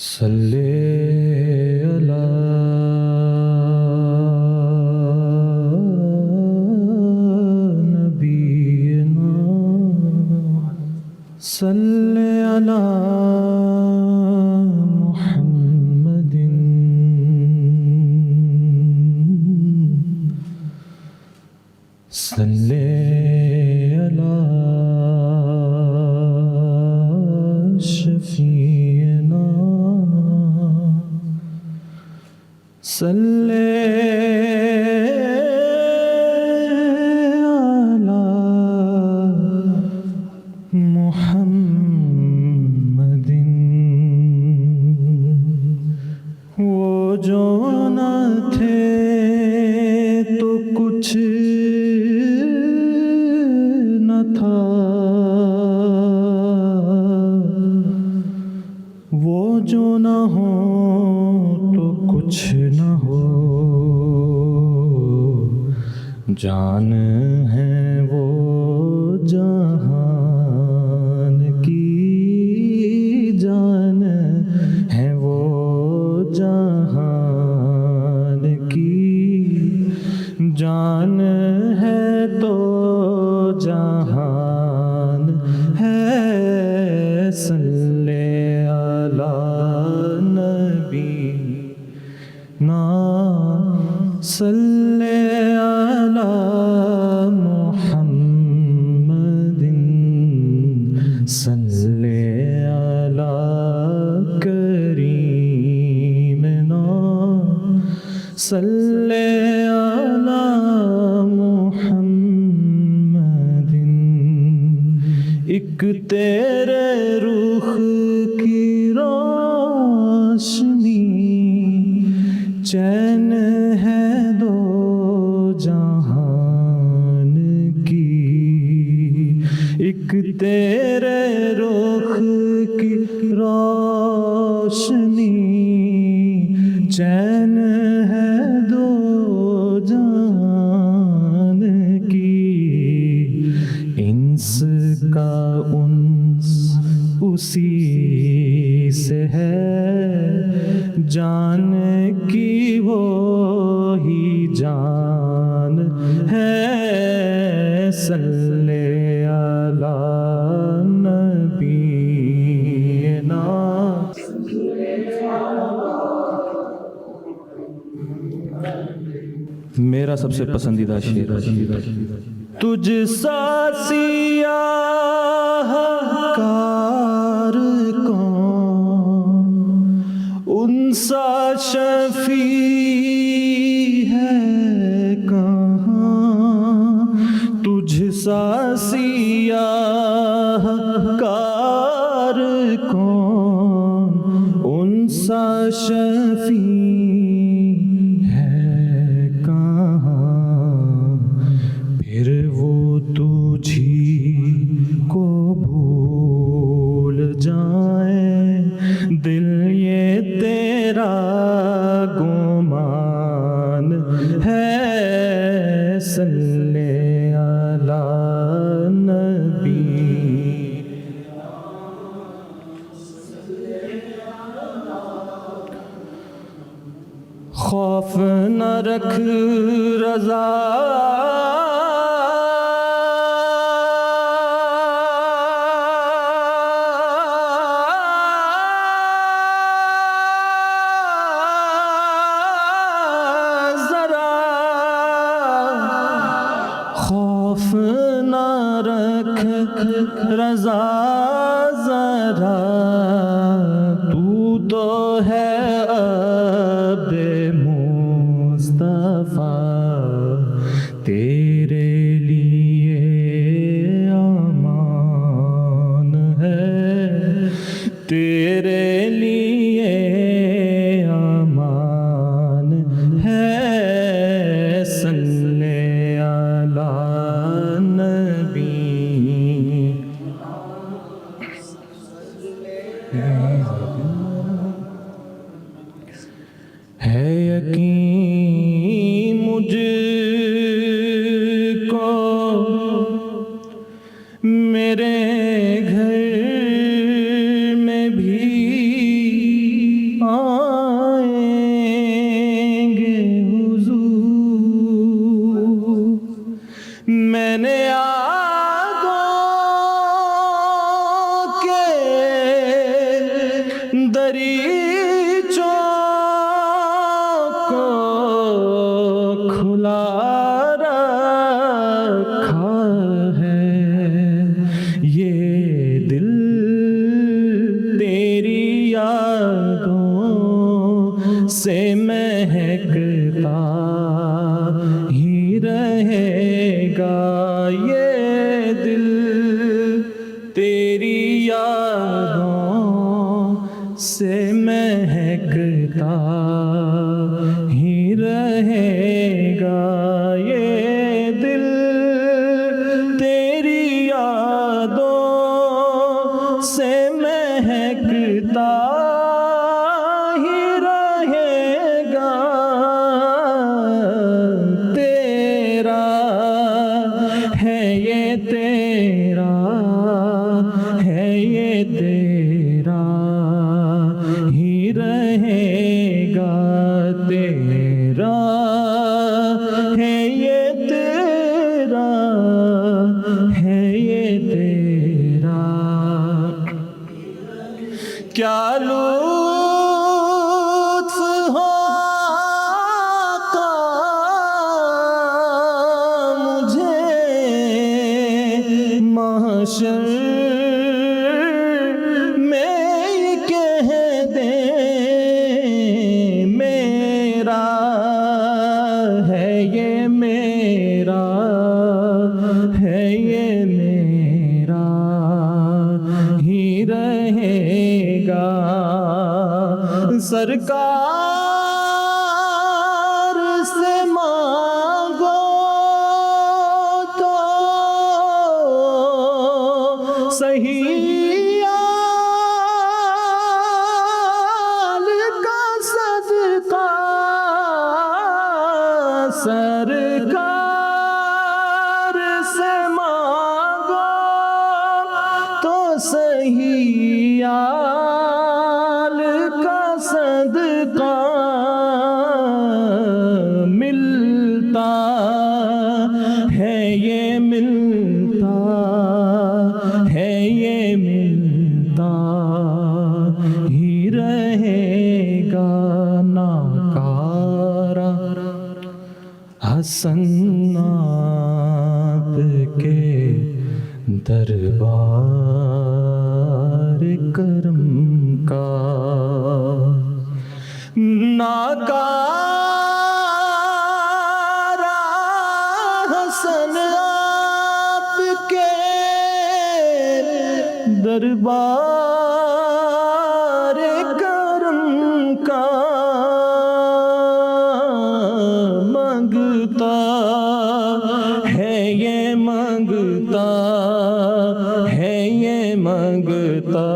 صلی علی نبینا صلی علی محمد صلی علی شفیعنا صلی علی محمد وہ جو نہ تھے تو کچھ نہ تھا، وہ جو نہ ہو تو کچھ نہ ہو، جان ہے وہ جہان کی، جان ہے وہ جہان کی، جان ہے تو جہان ہے، صلی علی نبی نا صلی علی محمد صلی علی کریمنا صلی علی محمد، ایک تیرے رخ کی روشنی چین ہے دو جہان کی، ایک تیرے رخ کی روشنی چین ہے دو جہان کی، انس کا انس اسی سے ہے، جان کی وہی جان ہے، صلی علی نبینا میرا سب سے پسندیدہ شعر، تجھ سا سیاہ کار کون، ان سا شفیع ہے کہاں، تجھ سا سیاہ کار کون، ان سا شفیع پھر وہ تجھی کو بھول جائیں، دل یہ تیرا گمان ہے، صلی علی نبی خوف نہ رکھ رضا خوف نہ رکھ رضا ذرا، تو تو ہے عبد مصطفیٰ، تیرے لیے امان ہے، تیرے لیے امان ہے، صلی علی نبی ہے یقین مجھ کو میرے گھر میں بھی دریچوں کو کھلا رکھا ہے، یہ دل تیری یادوں سے مہکتا ہی رہے گا، یہ دل تیری یادوں سے مہکتا ہی رہے گا، یہ دل تیری یادوں سے مہکتا ہی رہے گا، تیرا ہے یہ تیرا ہے یہ تیرا ہی رہے گا، تیرا ہے یہ تیرا ہے یہ تیرا۔ کیا لطف ہو آقا مجھے محشر میں کہہ دے، میرا ہے یہ میرا ہے یہ میرا ہی رہے گا، سرکار سے مانگو تو صحیح آل کا صدقہ، سرکار سے مانگو تو صحیح آل کا صدقہ ملتا ہے، یہ ملتا ہے، یہ ملتا ہی رہے گا، ناکارہ حسن آپ کے دربار کرم کا، ناکارہ حسن آپ کے دربار کرم کا، مانگتا ہے یہ مانگتا ہے، یہ مانگتا